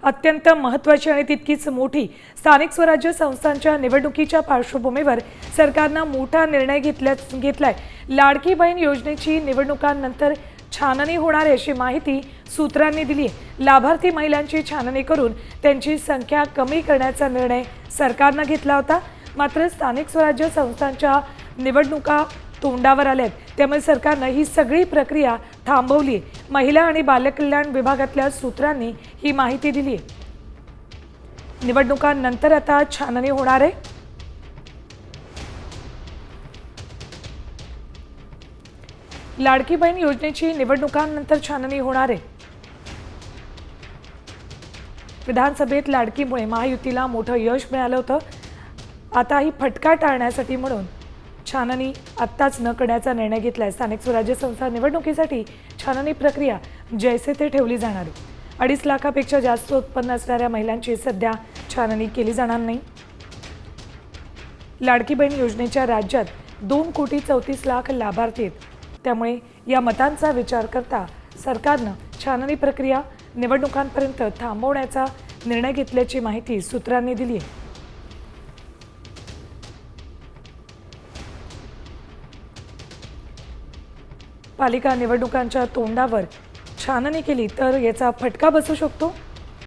अत्यंत महत्त्वाची आणि तितकीच मोठी स्थानिक स्वराज्य संस्थांच्या निवडणुकीच्या पार्श्वभूमीवर सरकारनं मोठा निर्णय घेतलाय। लाडकी बहीण योजनेची निवडणुकांनंतर छाननी होणार आहे अशी माहिती सूत्रांनी दिली आहे। लाभार्थी महिलांची छाननी करून त्यांची संख्या कमी करण्याचा निर्णय सरकारनं घेतला होता। मात्र स्थानिक स्वराज्य संस्थांच्या निवडणुका तोंडावर आल्यात, त्यामुळे सरकारनं ही सगळी प्रक्रिया थांबवली। महिला आणि बालकल्याण विभागातल्या सूत्रांनी ही माहिती दिली आहे। निवडणुकांनंतर आता छाननी होणार आहे। लाडकी बहीण योजनेची निवडणुकांनंतर छाननी होणार आहे। विधानसभेत लाडकीमुळे महायुतीला मोठं यश मिळालं होतं। आता ही फटका टाळण्यासाठी म्हणून छाननी आत्ताच न करण्याचा निर्णय घेतलाय। स्थानिक स्वराज्य संस्था निवडणुकीसाठी छाननी प्रक्रिया जैसे ते ठेवली जाणार आहे। 2.5 लाखापेक्षा जास्त उत्पन्न असणाऱ्या महिलांची सध्या छाननी केली जाणार नाही। लाडकी बहीण योजनेच्या राज्यात 2,34,00,000 लाभार्थी आहेत, त्यामुळे या मतांचा विचार करता सरकारनं छाननी प्रक्रिया निवडणुकांपर्यंत थांबवण्याचा निर्णय घेतल्याची माहिती सूत्रांनी दिली आहे। पालिका निवडणुकांच्या तोंडावर छाननी केली तर याचा फटका बसू शकतो।